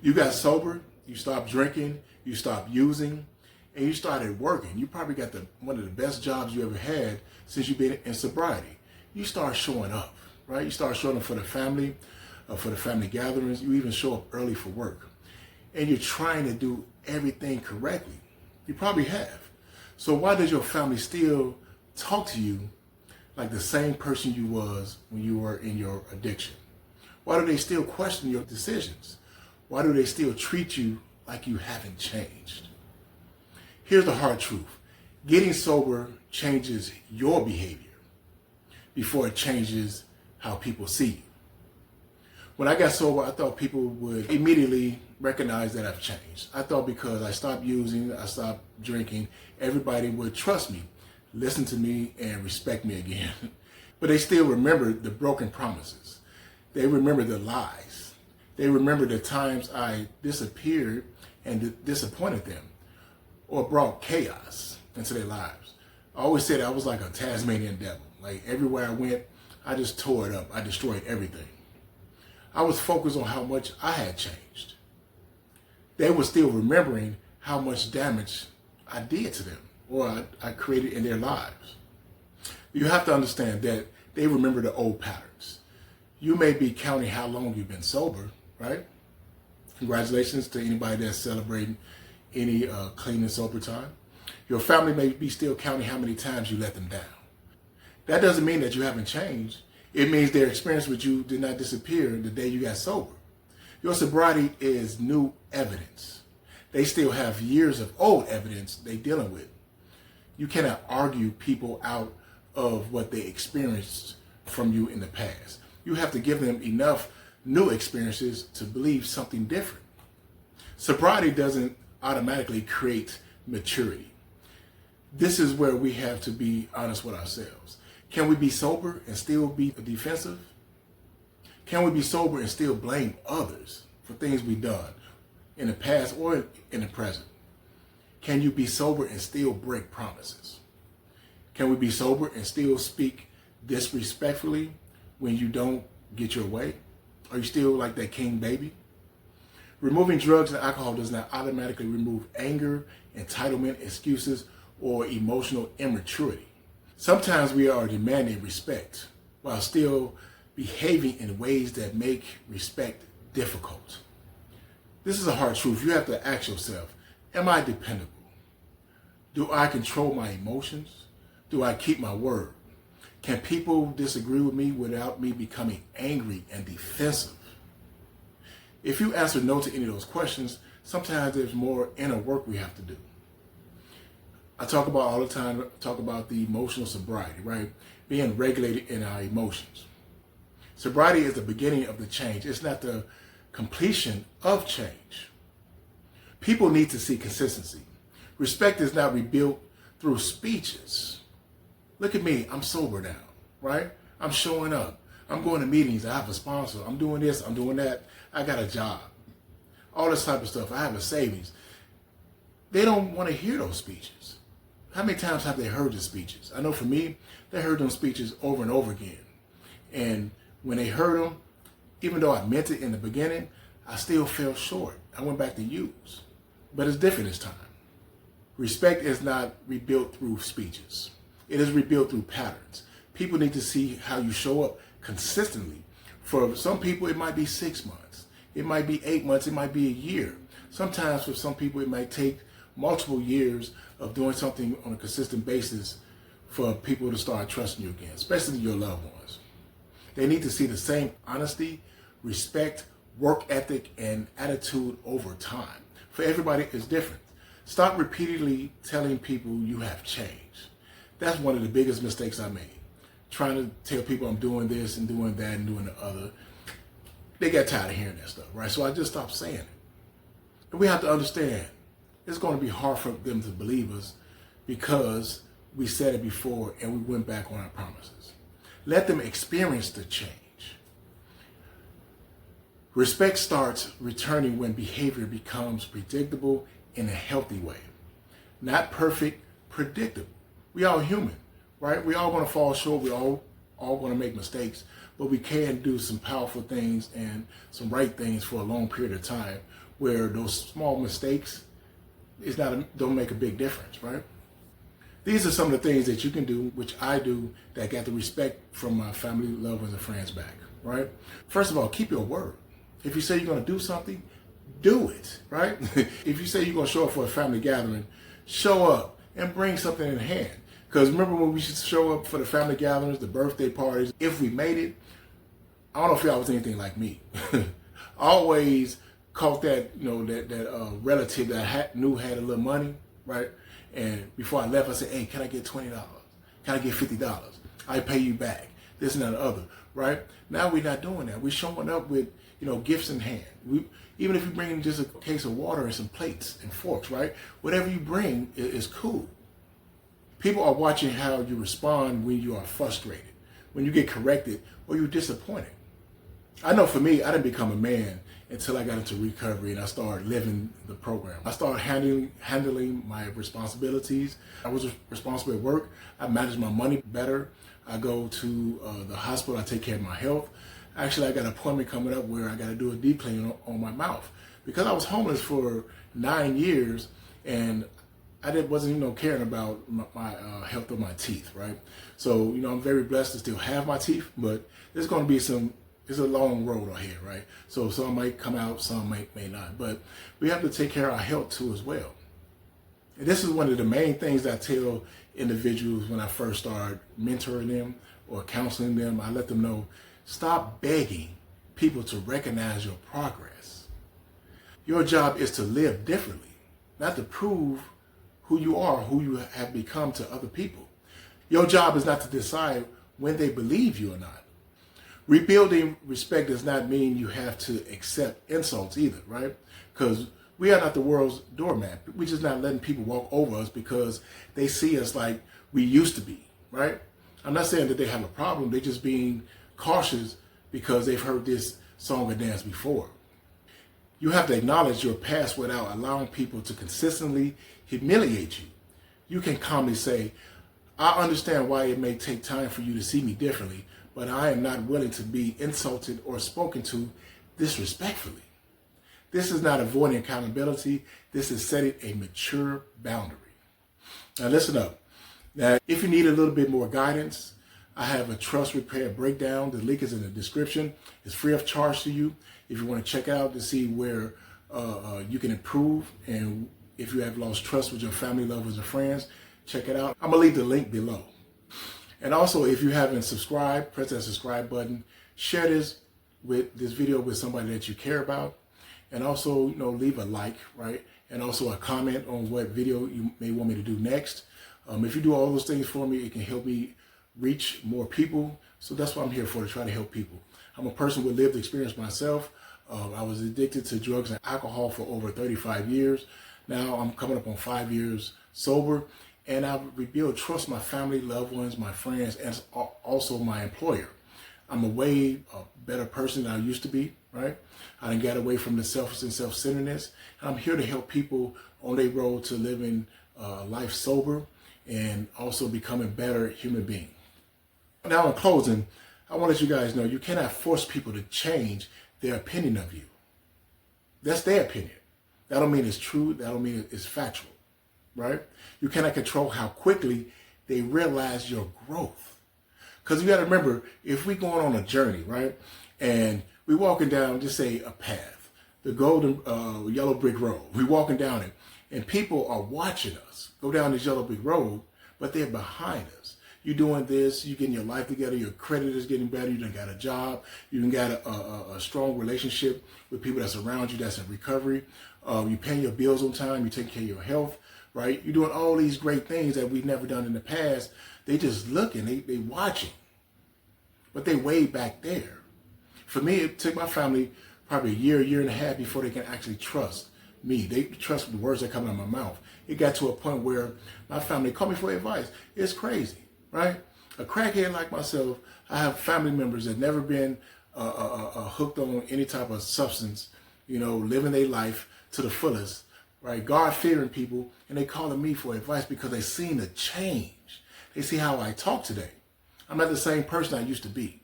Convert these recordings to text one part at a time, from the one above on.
You got sober, you stopped drinking, you stopped using, and you started working. You probably got one of the best jobs you ever had since you've been in sobriety. You start showing up, right? You start showing up for the family gatherings. You even show up early for work. And you're trying to do everything correctly. You probably have. So why does your family still talk to you like the same person you was when you were in your addiction? Why do they still question your decisions? Why do they still treat you like you haven't changed? Here's the hard truth. Getting sober changes your behavior before it changes how people see you. When I got sober, I thought people would immediately recognize that I've changed. I thought because I stopped using, I stopped drinking, everybody would trust me, listen to me, and respect me again. But they still remember the broken promises. They remember the lies. They remember the times I disappeared and disappointed them or brought chaos into their lives. I always said I was like a Tasmanian devil. Like everywhere I went, I just tore it up. I destroyed everything. I was focused on how much I had changed. They were still remembering how much damage I did to them or I created in their lives. You have to understand that they remember the old patterns. You may be counting how long you've been sober, right? Congratulations to anybody that's celebrating any clean and sober time. Your family may be still counting how many times you let them down. That doesn't mean that you haven't changed. It means their experience with you did not disappear the day you got sober. Your sobriety is new evidence. They still have years of old evidence they're dealing with. You cannot argue people out of what they experienced from you in the past. You have to give them enough new experiences to believe something different. Sobriety doesn't automatically create maturity. This is where we have to be honest with ourselves. Can we be sober and still be defensive? Can we be sober and still blame others for things we've done in the past or in the present? Can you be sober and still break promises? Can we be sober and still speak disrespectfully when you don't get your way? Are you still like that king baby? Removing drugs and alcohol does not automatically remove anger, entitlement, excuses, or emotional immaturity. Sometimes we are demanding respect while still behaving in ways that make respect difficult. This is a hard truth. You have to ask yourself, am I dependable? Do I control my emotions? Do I keep my word? Can people disagree with me without me becoming angry and defensive? If you answer no to any of those questions, sometimes there's more inner work we have to do. I talk about all the time, the emotional sobriety, right? Being regulated in our emotions. Sobriety is the beginning of the change. It's not the completion of change. People need to see consistency. Respect is not rebuilt through speeches. Look at me, I'm sober now, right? I'm showing up. I'm going to meetings, I have a sponsor, I'm doing this, I'm doing that, I got a job. All this type of stuff, I have a savings. They don't want to hear those speeches. How many times have they heard the speeches? I know for me, they heard those speeches over and over again. And when they heard them, even though I meant it in the beginning, I still fell short. I went back to use. But it's different this time. Respect is not rebuilt through speeches. It is rebuilt through patterns. People need to see how you show up consistently. For some people, it might be 6 months. It might be 8 months. It might be a year. Sometimes for some people, it might take multiple years of doing something on a consistent basis for people to start trusting you again, especially your loved ones. They need to see the same honesty, respect, work ethic, and attitude over time. For everybody, it's different. Stop repeatedly telling people you have changed. That's one of the biggest mistakes I made. Trying to tell people I'm doing this and doing that and doing the other. They got tired of hearing that stuff, right? So I just stopped saying it. And we have to understand, it's going to be hard for them to believe us because we said it before and we went back on our promises. Let them experience the change. Respect starts returning when behavior becomes predictable in a healthy way. Not perfect, predictable. We all human, right? We all going to fall short. We all going to make mistakes, but we can do some powerful things and some right things for a long period of time where those small mistakes don't make a big difference, right? These are some of the things that you can do, which I do, that got the respect from my family, loved ones, and friends back, right? First of all, keep your word. If you say you're going to do something, do it, right? If you say you're going to show up for a family gathering, show up and bring something in hand. Because remember when we used to show up for the family gatherings, the birthday parties, if we made it, I don't know if y'all was anything like me. I always caught that, that relative that had a little money, right? And before I left, I said, hey, can I get $20? Can I get $50? I pay you back. This and that and the other, right? Now we're not doing that. We're showing up with, gifts in hand. Even if you bring just a case of water and some plates and forks, right? Whatever you bring is cool. People are watching how you respond when you are frustrated, when you get corrected, or you're disappointed. I know for me, I didn't become a man until I got into recovery and I started living the program. I started handling my responsibilities. I was responsible at work. I managed my money better. I go to the hospital. I take care of my health. Actually, I got an appointment coming up where I got to do a deep clean on my mouth because I was homeless for 9 years and I wasn't caring about my health of my teeth, right? So, I'm very blessed to still have my teeth, but there's going to be it's a long road ahead, right? So some might come out, some may not. But we have to take care of our health too as well. And this is one of the main things I tell individuals when I first start mentoring them or counseling them. I let them know, stop begging people to recognize your progress. Your job is to live differently, not to prove who you are, who you have become to other people. Your job is not to decide when they believe you or not. Rebuilding respect does not mean you have to accept insults either, right? Because we are not the world's doormat. We're just not letting people walk over us because they see us like we used to be, right? I'm not saying that they have a problem. They're just being cautious because they've heard this song or dance before. You have to acknowledge your past without allowing people to consistently humiliate you. You can calmly say, I understand why it may take time for you to see me differently, but I am not willing to be insulted or spoken to disrespectfully. This is not avoiding accountability. This is setting a mature boundary. Now listen up. Now, if you need a little bit more guidance, I have a trust repair breakdown. The link is in the description. It's free of charge to you. If you want to check it out to see where you can improve, and if you have lost trust with your family, loved ones, or friends, check it out. I'm going to leave the link below. And also, if you haven't subscribed, press that subscribe button. Share this video with somebody that you care about. And also, leave a like, right? And also a comment on what video you may want me to do next. If you do all those things for me, it can help me reach more people. So that's what I'm here for, to try to help people. I'm a person with lived experience myself. I was addicted to drugs and alcohol for over 35 years. Now I'm coming up on 5 years sober. And I've rebuilt trust my family, loved ones, my friends, and also my employer. I'm a way better person than I used to be, right? I done got away from the selfishness and self-centeredness. And I'm here to help people on their road to living life sober and also becoming better human beings. Now in closing, I want to let you guys know you cannot force people to change their opinion of you. That's their opinion. That don't mean it's true. That don't mean it's factual. Right? You cannot control how quickly they realize your growth. Because you got to remember, if we're going on a journey, right, and we're walking down, just say a path, the golden yellow brick road, we're walking down it, and people are watching us go down this yellow brick road, but they're behind us. You're doing this, you're getting your life together, your credit is getting better, you done got a job, you done got a strong relationship with people that's around you that's in recovery, you're paying your bills on time, you're taking care of your health, right? You're doing all these great things that we've never done in the past. They just looking, they watching, but they way back there. For me, it took my family probably a year and a half before they can actually trust me. They trust the words that come out of my mouth. It got to a point where my family called me for advice. It's crazy, right? A crackhead like myself, I have family members that never been hooked on any type of substance, living their life to the fullest, right? God-fearing people, and they calling me for advice because they seen the change. They see how I talk today. I'm not the same person I used to be.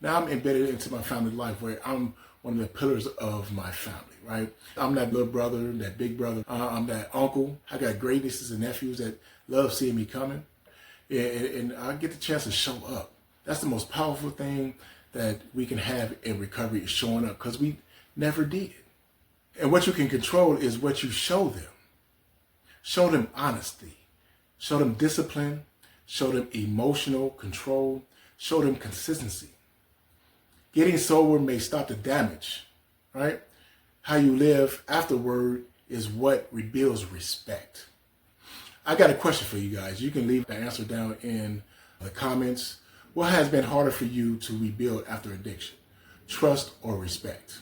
Now I'm embedded into my family life where I'm one of the pillars of my family, right? I'm that little brother, that big brother. I'm that uncle. I got great nieces and nephews that love seeing me coming. And I get the chance to show up. That's the most powerful thing that we can have in recovery, is showing up, because we never did. And what you can control is what you show them. Show them honesty. Show them discipline. Show them emotional control. Show them consistency. Getting sober may stop the damage, right? How you live afterward is what rebuilds respect. I got a question for you guys. You can leave the answer down in the comments. What has been harder for you to rebuild after addiction? Trust or respect?